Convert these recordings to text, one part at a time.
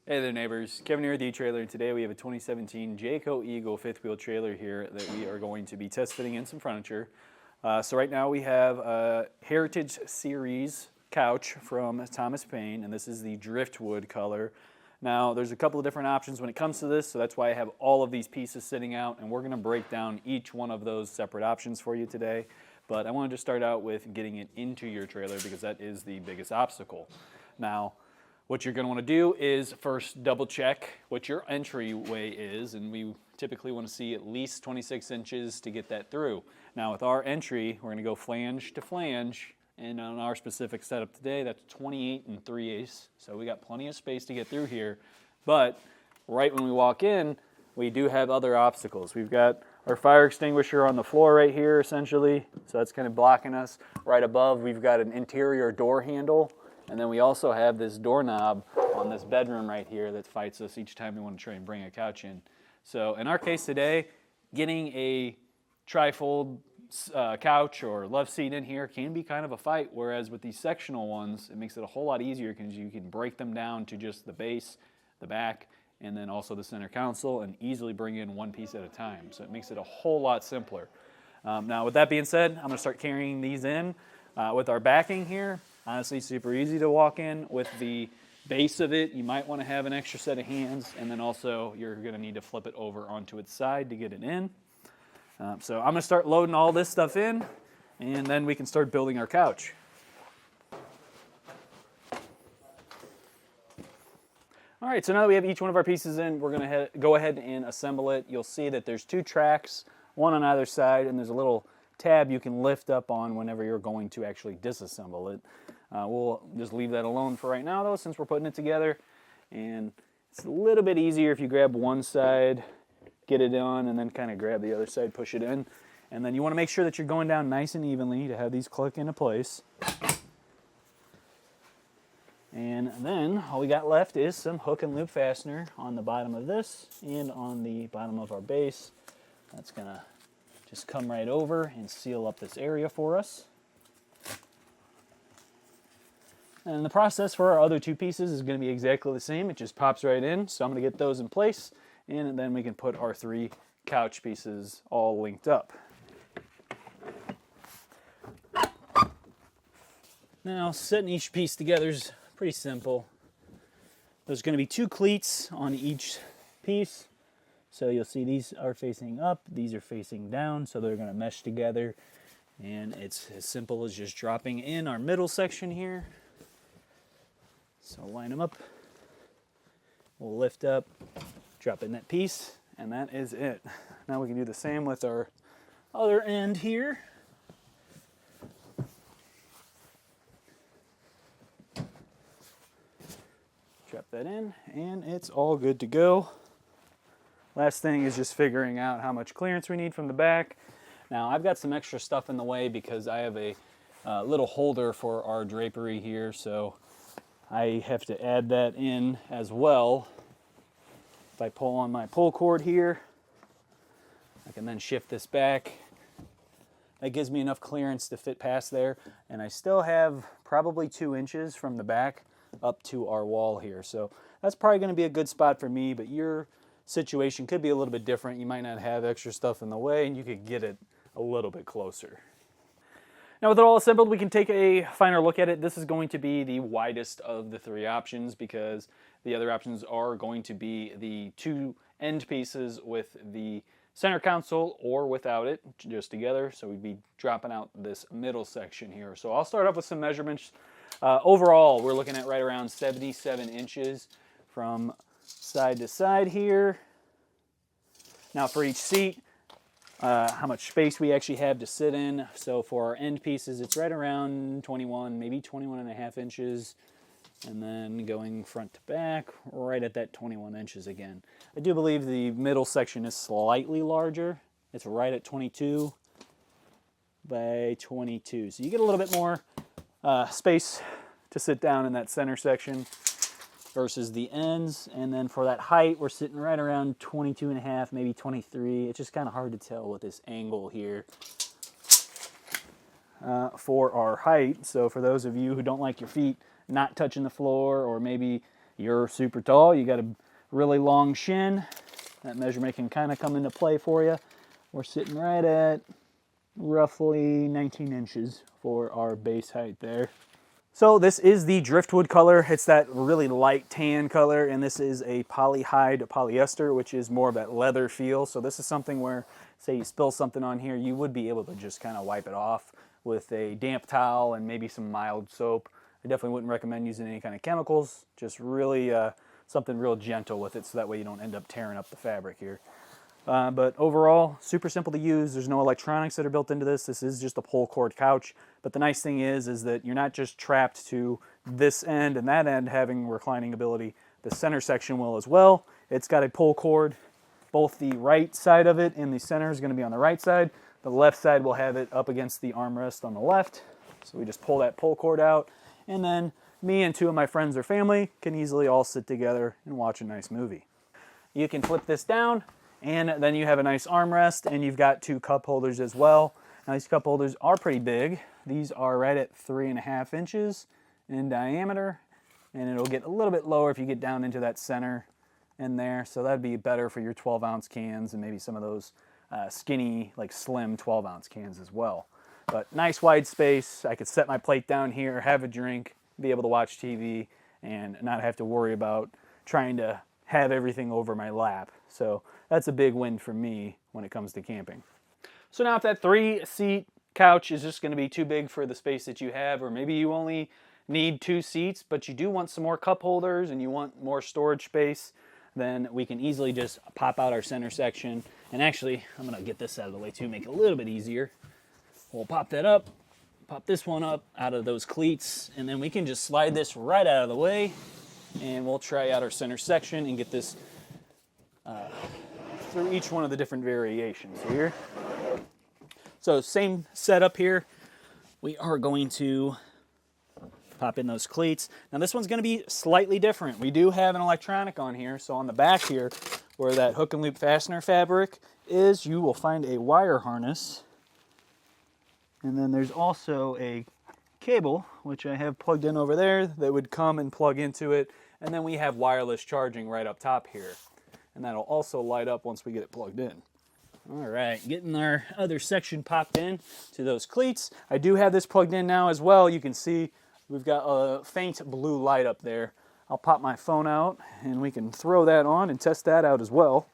Hey there neighbors, Kevin here at the etrailer, and today we have a 2017 Jayco Eagle Fifth Wheel trailer here that we are going to be test fitting in some furniture. So right now we have a Heritage Series couch from Thomas Payne, and this is the driftwood color. Now there's a couple of different options when it comes to this, so that's why I have all of these pieces sitting out, and we're going to break down each one of those separate options for you today. But I wanted to start out with getting it into your trailer because that is the biggest obstacle. Now, what you're going to want to do is first double check what your entryway is, and we typically want to see at least 26 inches to get that through. Now with our entry, we're going to go flange to flange, and on our specific setup today, that's 28 3/8, so we got plenty of space to get through here. But right when we walk in, we do have other obstacles. We've got our fire extinguisher on the floor right here, essentially, so that's kind of blocking us. Right above, we've got an interior door handle. And then we also have this doorknob on this bedroom right here that fights us each time we want to try and bring a couch in. So in our case today, getting a trifold couch or love seat in here can be kind of a fight, whereas with these sectional ones, it makes it a whole lot easier because you can break them down to just the base, the back, and then also the center console, and easily bring in one piece at a time. So it makes it a whole lot simpler. Now with that being said, I'm going to start carrying these in with our backing here. Honestly, super easy to walk in. With the base of it, you might want to have an extra set of hands, and then also you're going to need to flip it over onto its side to get it in. So I'm going to start loading all this stuff in, and then we can start building our couch. All right, so now that we have each one of our pieces in, we're going to go ahead and assemble it. You'll see that there's two tracks, one on either side, and there's a little tab you can lift up on whenever you're going to actually disassemble it. We'll just leave that alone for right now though, since we're putting it together. And it's a little bit easier if you grab one side, get it on, and then kind of grab the other side, push it in. And then you want to make sure that you're going down nice and evenly to have these click into place. And then all we got left is some hook and loop fastener on the bottom of this and on the bottom of our base. That's gonna just come right over and seal up this area for us. And the process for our other two pieces is going to be exactly the same. It just pops right in. So I'm going to get those in place, and then we can put our three couch pieces all linked up. Now, setting each piece together is pretty simple. There's going to be two cleats on each piece. So you'll see these are facing up, these are facing down, so they're going to mesh together. And it's as simple as just dropping in our middle section here. So line them up, we'll lift up, drop in that piece, and that is it. Now we can do the same with our other end here. Drop that in, and it's all good to go. Last thing is just figuring out how much clearance we need from the back. Now I've got some extra stuff in the way because I have a little holder for our drapery here, so I have to add that in as well. If I pull on my pull cord here, I can then shift this back. That gives me enough clearance to fit past there, and I still have probably 2 inches from the back up to our wall here. So that's probably going to be a good spot for me, but your situation could be a little bit different. You might not have extra stuff in the way, and you could get it a little bit closer. Now with it all assembled, we can take a finer look at it. This is going to be the widest of the three options because the other options are going to be the two end pieces with the center console or without it, just together. So we'd be dropping out this middle section here. So I'll start off with some measurements. Overall, we're looking at right around 77 inches from side to side here. Now for each seat, how much space we actually have to sit in. So for our end pieces, it's right around 21, maybe 21.5 inches. And then going front to back, right at that 21 inches again. I do believe the middle section is slightly larger. It's right at 22 by 22. So you get a little bit more space to sit down in that center section versus the ends. And then for that height, we're sitting right around 22.5, maybe 23. It's just kind of hard to tell with this angle here for our height. So for those of you who don't like your feet not touching the floor, or maybe you're super tall, you got a really long shin, that measurement can kind of come into play for you. We're sitting right at roughly 19 inches for our base height there. So this is the driftwood color. It's that really light tan color, and this is a polyhide polyester, which is more of that leather feel. So this is something where, say you spill something on here, you would be able to just kind of wipe it off with a damp towel and maybe some mild soap. I definitely wouldn't recommend using any kind of chemicals, just really something real gentle with it so that way you don't end up tearing up the fabric here. But overall, super simple to use. There's no electronics that are built into this. This is just a pull cord couch. But the nice thing is that you're not just trapped to this end and that end having reclining ability. The center section will as well. It's got a pull cord. Both the right side of it and the center is going to be on the right side. The left side will have it up against the armrest on the left. So we just pull that pull cord out. And then me and two of my friends or family can easily all sit together and watch a nice movie. You can flip this down, and then you have a nice armrest, and you've got two cup holders as well. Now these cup holders are pretty big. These are right at 3.5 inches in diameter, and it'll get a little bit lower if you get down into that center in there. So that'd be better for your 12-ounce cans and maybe some of those skinny, like slim 12-ounce cans as well. But nice wide space. I could set my plate down here, have a drink, be able to watch TV, and not have to worry about trying to have everything over my lap. So that's a big win for me when it comes to camping. So now if that 3-seat couch is just going to be too big for the space that you have, or maybe you only need 2 seats, but you do want some more cup holders and you want more storage space, then we can easily just pop out our center section. And actually, I'm going to get this out of the way too, make it a little bit easier. We'll pop that up, pop this one up out of those cleats, and then we can just slide this right out of the way, and we'll try out our center section and get this through each one of the different variations here. So same setup here. We are going to pop in those cleats. Now this one's going to be slightly different. We do have an electronic on here, so on the back here, where that hook and loop fastener fabric is, you will find a wire harness. And then there's also a cable, which I have plugged in over there, that would come and plug into it. And then we have wireless charging right up top here. And that'll also light up once we get it plugged in. All right, getting our other section popped in to those cleats. I do have this plugged in now as well. You can see we've got a faint blue light up there. I'll pop my phone out and we can throw that on and test that out as well.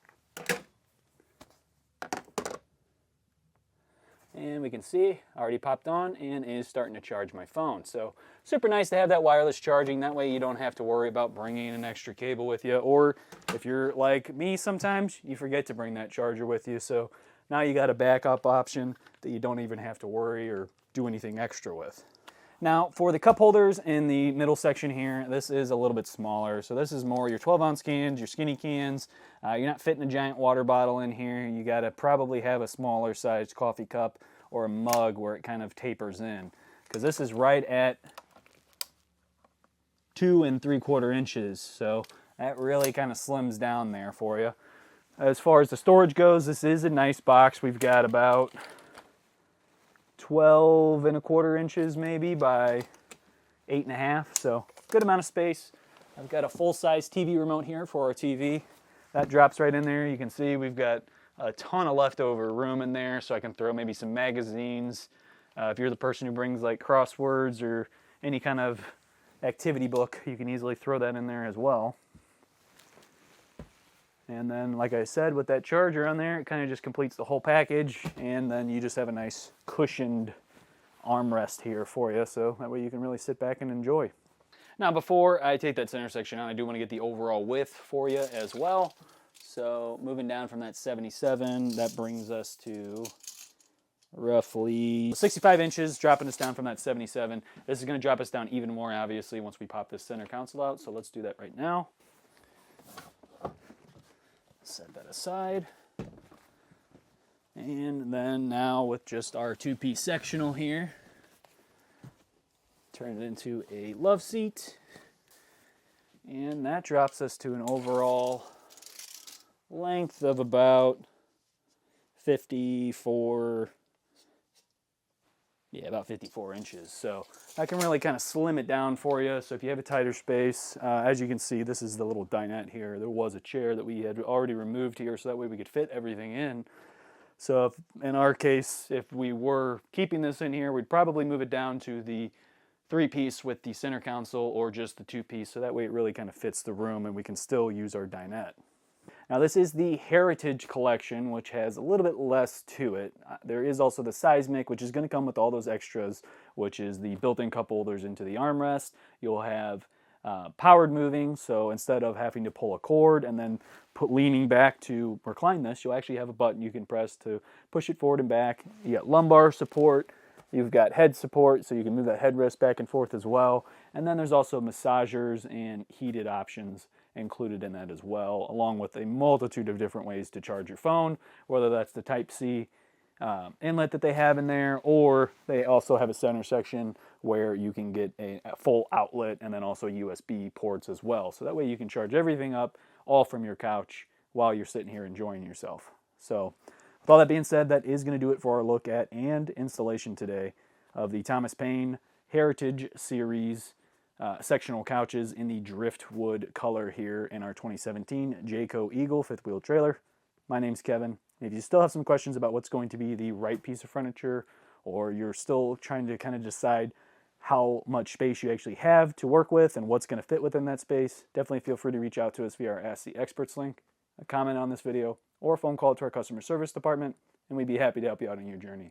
And we can see, already popped on and is starting to charge my phone. So super nice to have that wireless charging. That way you don't have to worry about bringing an extra cable with you. Or if you're like me sometimes, you forget to bring that charger with you. So now you got a backup option that you don't even have to worry or do anything extra with. Now for the cup holders in the middle section here, this is a little bit smaller. So this is more your 12-ounce cans, your skinny cans. You're not fitting a giant water bottle in here. You got to probably have a smaller sized coffee cup or a mug where it kind of tapers in. Because this is right at 2 3/4 inches. So that really kind of slims down there for you. As far as the storage goes, this is a nice box. We've got about 12 1/4 inches maybe by 8.5, so good amount of space. I've got a full-size TV remote here for our TV. That drops right in there. You can see we've got a ton of leftover room in there, so I can throw maybe some magazines. If you're the person who brings like crosswords or any kind of activity book, you can easily throw that in there as well. And then, like I said, with that charger on there, it kind of just completes the whole package, and then you just have a nice cushioned armrest here for you, so that way you can really sit back and enjoy. Now, before I take that center section out, I do want to get the overall width for you as well. So moving down from that 77, that brings us to roughly 65 inches, dropping us down from that 77. This is going to drop us down even more, obviously, once we pop this center console out, so let's do that right now. Set that aside. And then now with just our 2-piece sectional here, turn it into a Loveseat. And that drops us to an overall length of about 54 Yeah, about 54 inches. So I can really kind of slim it down for you. So if you have a tighter space, as you can see, this is the little dinette here. There was a chair that we had already removed here, so that way we could fit everything in. So if, in our case, if we were keeping this in here, we'd probably move it down to the 3-piece with the center console or just the 2-piece. So that way it really kind of fits the room and we can still use our dinette. Now this is the Heritage Collection, which has a little bit less to it. There is also the Seismic, which is going to come with all those extras, which is the built-in cup holders into the armrest. You'll have powered moving, so instead of having to pull a cord and then leaning back to recline this, you'll actually have a button you can press to push it forward and back. You got lumbar support. You've got head support, so you can move that headrest back and forth as well. And then there's also massagers and heated options included in that as well, along with a multitude of different ways to charge your phone, whether that's the Type-C inlet that they have in there, or they also have a center section where you can get a full outlet and then also USB ports as well. So that way you can charge everything up all from your couch while you're sitting here enjoying yourself. So with all that being said, that is going to do it for our look at and installation today of the Thomas Payne Heritage Series sectional couches in the driftwood color here in our 2017 Jayco Eagle Fifth Wheel trailer. My name's Kevin. If you still have some questions about what's going to be the right piece of furniture, or you're still trying to kind of decide how much space you actually have to work with and what's going to fit within that space, definitely feel free to reach out to us via our Ask the Experts link, a comment on this video, or a phone call to our customer service department, and we'd be happy to help you out on your journey.